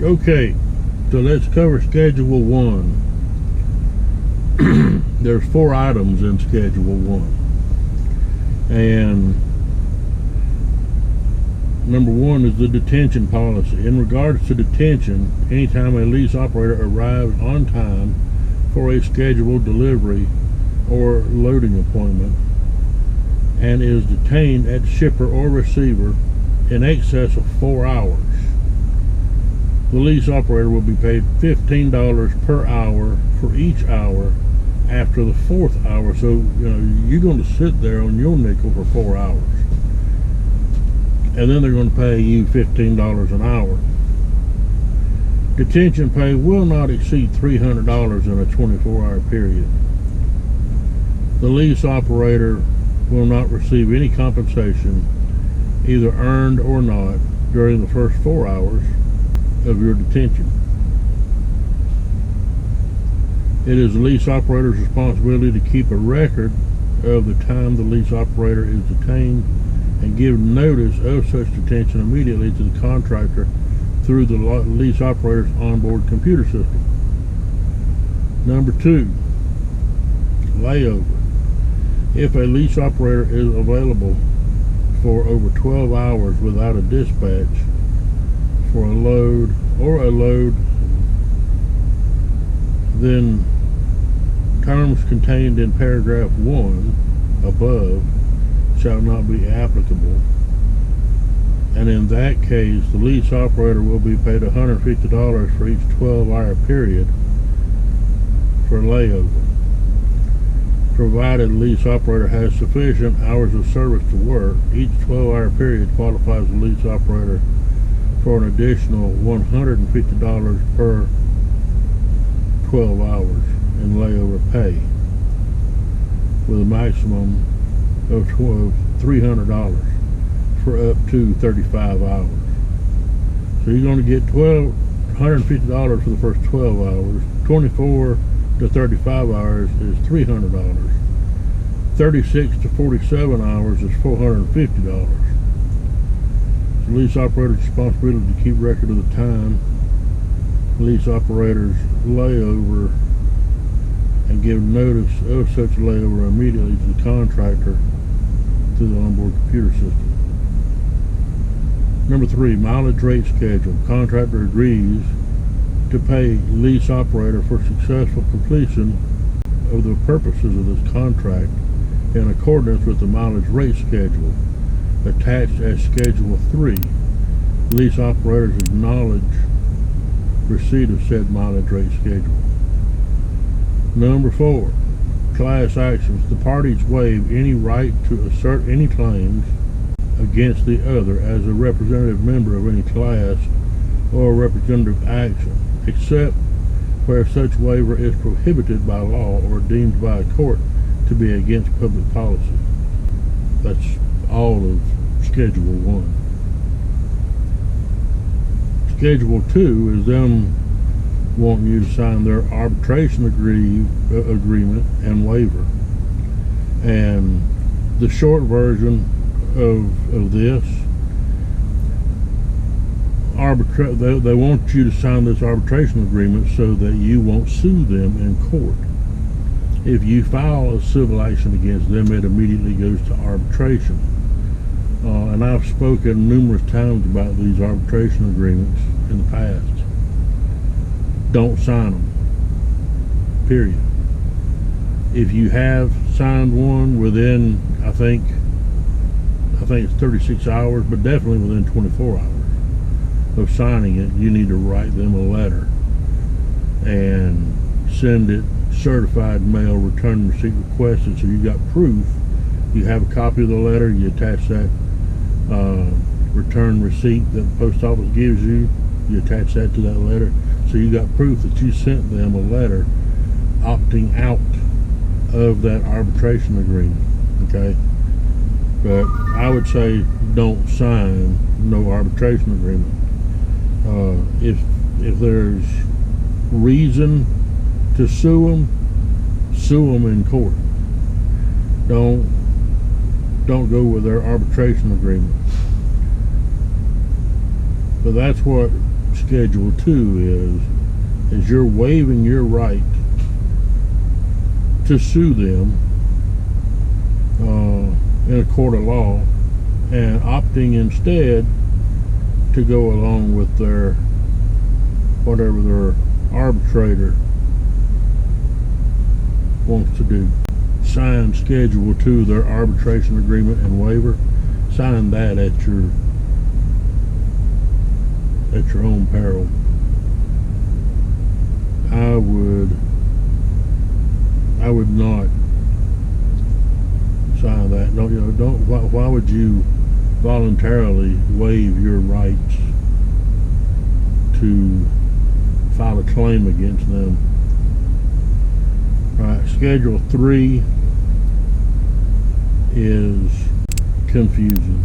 Okay, so let's cover Schedule 1. There's 4 items in Schedule 1. And number 1 is the detention policy. In regards to detention, anytime a lease operator arrives on time for a scheduled delivery or loading appointment and is detained at shipper or receiver in excess of 4 hours, the lease operator will be paid $15 per hour for each hour after the 4th hour. So, you're going to sit there on your nickel for 4 hours. And then they're going to pay you $15 an hour. Detention pay will not exceed $300 in a 24-hour period. The lease operator will not receive any compensation, either earned or not, during the first 4 hours of your detention. It is the lease operator's responsibility to keep a record of the time the lease operator is detained and give notice of such detention immediately to the contractor through the lease operator's onboard computer system. Number 2, layover. If a lease operator is available for over 12 hours without a dispatch for a load, then terms contained in paragraph 1 above shall not be applicable, and in that case the lease operator will be paid $150 for each 12-hour period for layover, provided the lease operator has sufficient hours of service to work. Each 12-hour period qualifies the lease operator for an additional $150 per 12 hours in layover pay, with a maximum of $300 for up to 35 hours. So you're going to get $150 for the first 12 hours. 24 to 35 hours is $300. 36 to 47 hours is $450. The lease operator's responsibility to keep record of the time lease operator's layover and give notice of such layover immediately to the contractor through the onboard computer system. Number 3, mileage rate schedule. Contractor agrees to pay lease operator for successful completion of the purposes of this contract in accordance with the mileage rate schedule attached as Schedule 3. Lease operators acknowledge receipt of said mileage rate schedule. Number 4, class actions. The parties waive any right to assert any claims against the other as a representative member of any class or representative action, except where such waiver is prohibited by law or deemed by a court to be against public policy. That's all of Schedule 1. Schedule 2 is them wanting you to sign their arbitration agreement and waiver. And the short version of this, they want you to sign this arbitration agreement so that you won't sue them in court. If you file a civil action against them, it immediately goes to arbitration. And I've spoken numerous times about these arbitration agreements in the past. Don't sign them, period. If you have signed one within, I think it's 36 hours, but definitely within 24 hours of signing it, you need to write them a letter and send it certified mail, return receipt requested, so you got proof. You have a copy of the letter, you attach that return receipt that the post office gives you, you attach that to that letter, so you got proof that you sent them a letter opting out of that arbitration agreement. Okay, but I would say don't sign no arbitration agreement. If there's reason to sue them in court. Don't go with their arbitration agreement. But that's what Schedule 2 is you're waiving your right to sue them in a court of law and opting instead to go along with their whatever their arbitrator wants to do. Sign Schedule 2, their arbitration agreement and waiver. Sign that at your own peril. I would not sign that. Why would you voluntarily waive your rights to file a claim against them? Alright, Schedule 3 is confusing.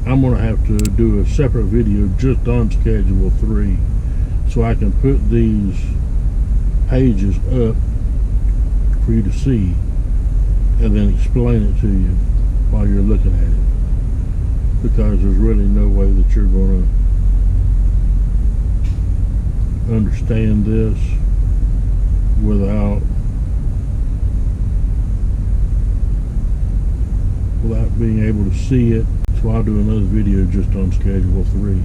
I'm going to have to do a separate video just on Schedule 3 so I can put these pages up for you to see and then explain it to you while you're looking at it, because there's really no way that you're going to understand this without being able to see it. So I'll do another video just on Schedule 3.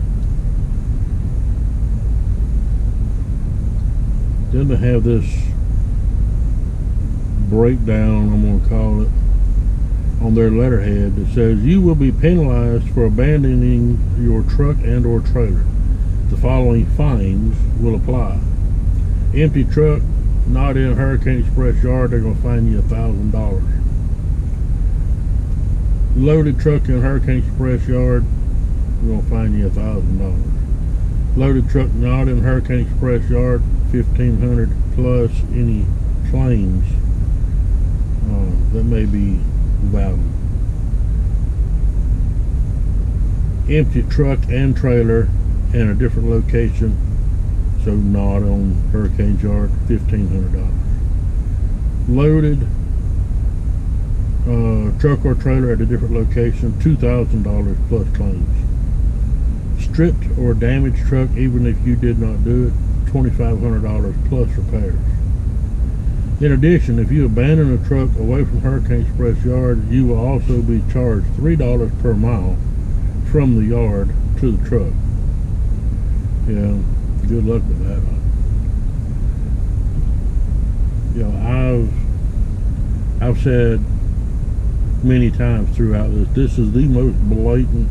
Then they have this breakdown, I'm going to call it, on their letterhead that says you will be penalized for abandoning your truck and or trailer. The following fines will apply. Empty truck not in Hurricane Express yard, they're going to fine you $1,000. Loaded truck in Hurricane Express yard, we're going to fine you $1,000. Loaded truck not in Hurricane Express yard, $1,500 plus any claims that may be valid. Empty truck and trailer in a different location, so not on Hurricane yard, $1,500. Loaded truck or trailer at a different location, $2,000 plus claims. Stripped or damaged truck, even if you did not do it, $2,500 plus repairs. In addition, if you abandon a truck away from Hurricane Express yard, you will also be charged $3 per mile from the yard to the truck. Yeah, good luck with that. You know, I've said many times throughout this is the most blatant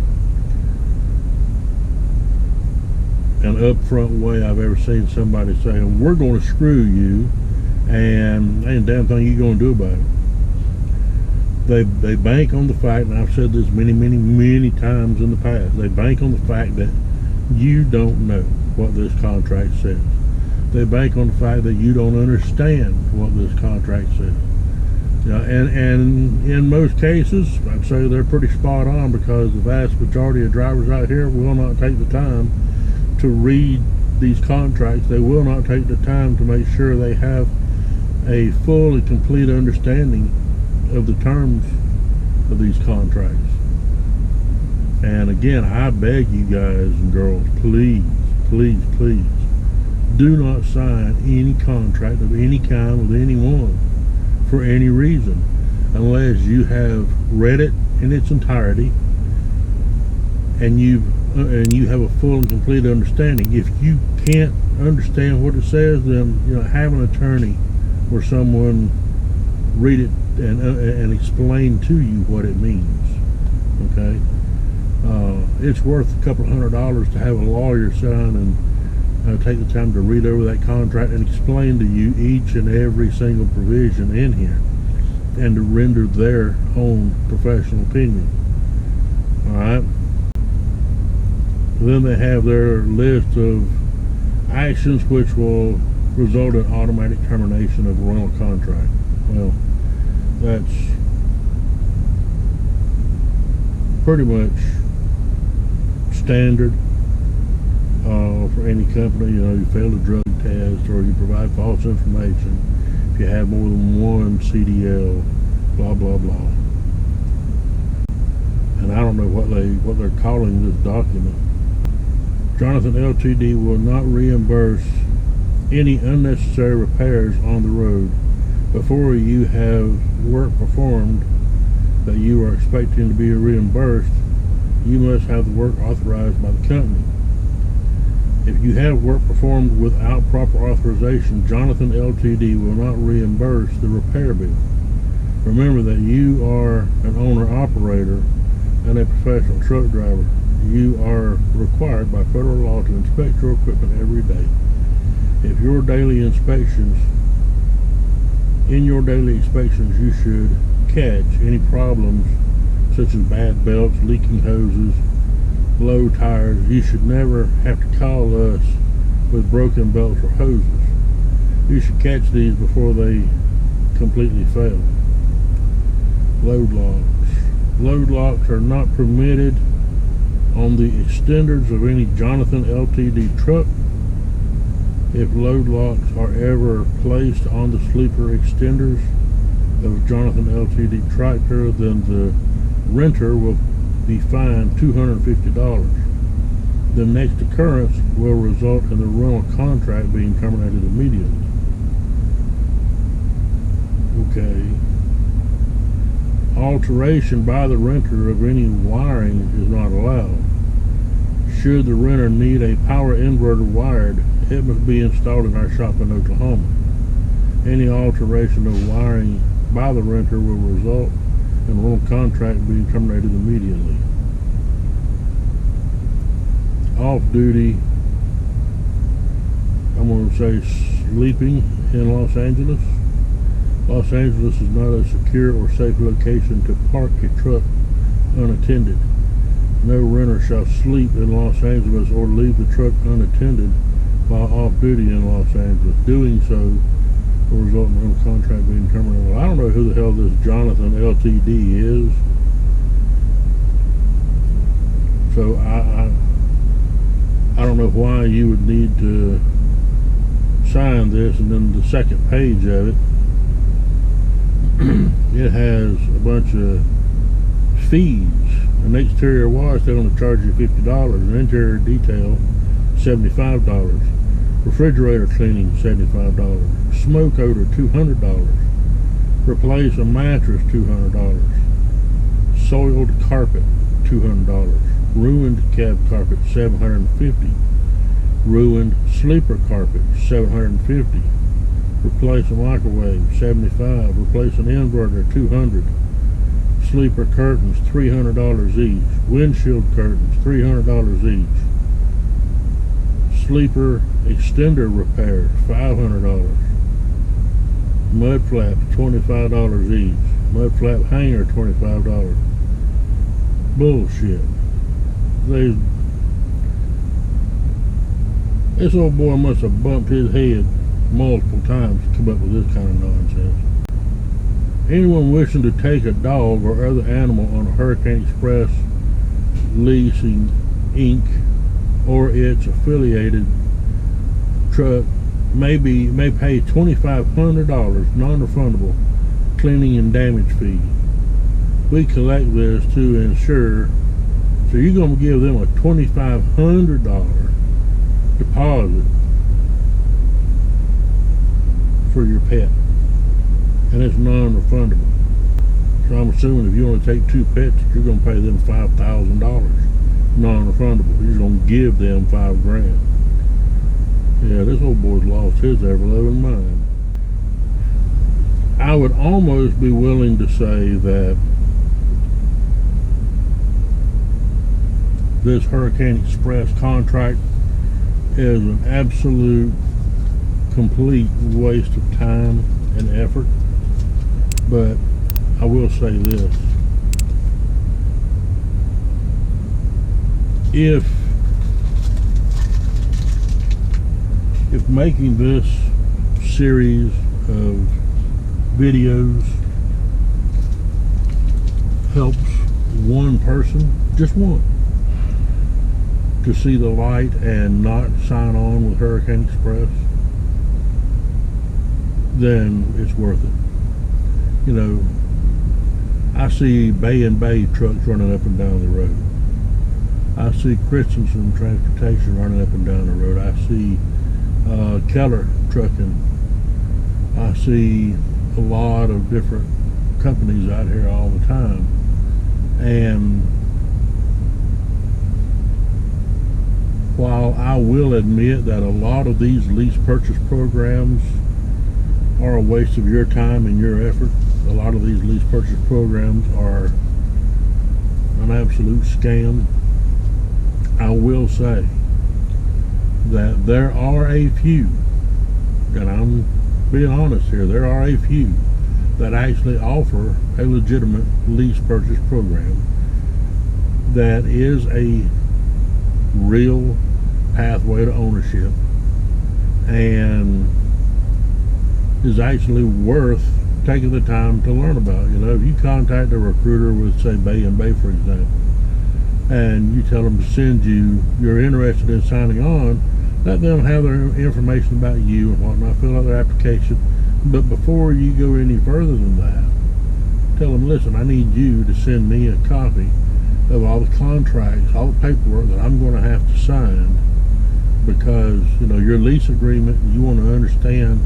and upfront way I've ever seen somebody say, we're going to screw you and ain't a damn thing you're going to do about it. They bank on the fact, and I've said this many times in the past, they bank on the fact that you don't know what this contract says. They bank on the fact that you don't understand what this contract says. Yeah, and in most cases, I'd say they're pretty spot on, because the vast majority of drivers out here will not take the time to read these contracts. They will not take the time to make sure they have a full and complete understanding of the terms of these contracts. And again, I beg you guys and girls, please do not sign any contract of any kind with anyone for any reason unless you have read it in its entirety and you have a full and complete understanding. If you can't understand what it says, then have an attorney or someone read it and explain to you what it means. Okay, it's worth a couple $100 to have a lawyer sign and take the time to read over that contract and explain to you each and every single provision in here, and to render their own professional opinion. All right. Then they have their list of actions which will result in automatic termination of a rental contract. Well, that's pretty much standard for any company. You fail a drug test, or you provide false information, if you have more than one CDL, blah blah blah. And I don't know what they're calling this document. Jonathan Ltd. will not reimburse any unnecessary repairs on the road. Before you have work performed that you are expecting to be reimbursed, you must have the work authorized by the company. If you have work performed without proper authorization, Jonathan Ltd. will not reimburse the repair bill. Remember that you are an owner-operator and a professional truck driver. You are required by federal law to inspect your equipment every day. If your daily inspections, in your daily inspections, you should catch any problems such as bad belts, leaking hoses, low tires. You should never have to call us with broken belts or hoses. You should catch these before they completely fail. Load locks. Load locks are not permitted on the extenders of any Jonathan Ltd. truck. If load locks are ever placed on the sleeper extenders of Jonathan Ltd. tractor, then the renter will be fined $250. The next occurrence will result in the rental contract being terminated immediately. Okay. Alteration by the renter of any wiring is not allowed. Should the renter need a power inverter wired, it must be installed in our shop in Oklahoma. Any alteration of wiring by the renter will result in the rental contract being terminated immediately. Off-duty, I'm going to say sleeping in Los Angeles. Los Angeles is not a secure or safe location to park a truck unattended. No renter shall sleep in Los Angeles or leave the truck unattended while off-duty in Los Angeles. Doing so will result in the rental contract being terminated. Well, I don't know who the hell this Jonathan Ltd. is. So I don't know why you would need to sign this. And then the second page of it, it has a bunch of fees. An exterior wash, they're going to charge you $50. An interior detail, $75. Refrigerator cleaning, $75. Smoke odor, $200. Replace a mattress, $200. Soiled carpet, $200. Ruined cab carpet, $750. Ruined sleeper carpet, $750. Replace a microwave, $75. Replace an inverter, $200. Sleeper curtains, $300 each. Windshield curtains, $300 each. Sleeper extender repair, $500. Mud flap, $25 each. Mud flap hanger, $25. Bullshit. This old boy must have bumped his head multiple times to come up with this kind of nonsense. Anyone wishing to take a dog or other animal on a Hurricane Express Leasing Inc. or its affiliated truck may pay $2,500 non-refundable cleaning and damage fee. We collect this to ensure, so you're going to give them a $2,500 deposit for your pet, and it's non-refundable. So I'm assuming if you want to take two pets, you're going to pay them $5,000 non-refundable. You're going to give them $5,000. Yeah, this old boy's lost his ever-loving mind. I would almost be willing to say that this Hurricane Express contract is an absolute, complete waste of time and effort. But I will say this. If making this series of videos helps one person, just one, to see the light and not sign on with Hurricane Express, then it's worth it. You know, I see bay and bay trucks running up and down the road. I see Christensen Transportation running up and down the road. I see Keller Trucking. I see a lot of different companies out here all the time. And while I will admit that a lot of these lease purchase programs are a waste of your time and your effort, a lot of these lease purchase programs are an absolute scam, I will say that there are a few, and I'm being honest here, there are a few that actually offer a legitimate lease purchase program that is a real pathway to ownership and is actually worth taking the time to learn about. You know, if you contact a recruiter with, say, Bay and Bay, for example, and you tell them to send you, you're interested in signing on, let them have their information about you and whatnot, fill out their application. But before you go any further than that, tell them, listen, I need you to send me a copy of all the contracts, all the paperwork that I'm going to have to sign, because, you know, your lease agreement, you want to understand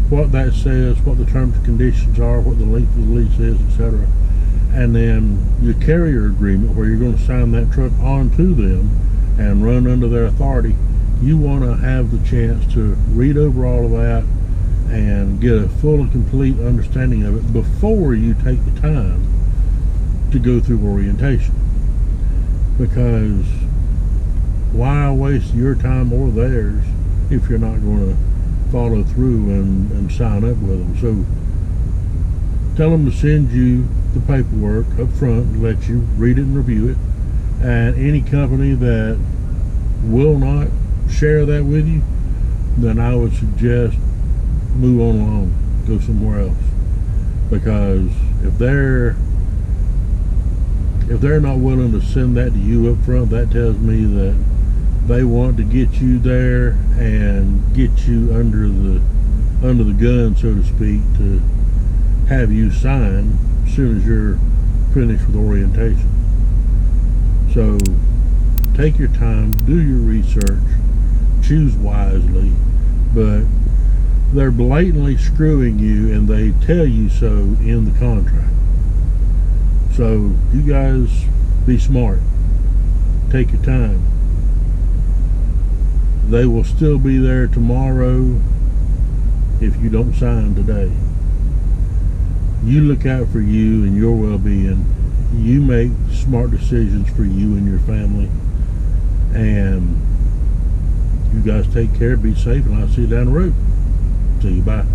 what that says, what the terms and conditions are, what the length of the lease is, etc. And then your carrier agreement, where you're going to sign that truck onto them and run under their authority. You want to have the chance to read over all of that and get a full and complete understanding of it before you take the time to go through orientation. Because why waste your time or theirs if you're not going to follow through and sign up with them? So tell them to send you the paperwork up front, let you read it and review it, and any company that will not share that with you, then I would suggest move on along, go somewhere else. Because if they're not willing to send that to you up front, that tells me that they want to get you there and get you under the gun, so to speak, to have you sign as soon as you're finished with orientation. So take your time, do your research, choose wisely, but they're blatantly screwing you, and they tell you so in the contract. So you guys be smart, take your time. They will still be there tomorrow if you don't sign today. You look out for you and your well-being. You make smart decisions for you and your family. And you guys take care, be safe, and I'll see you down the road. See you, bye.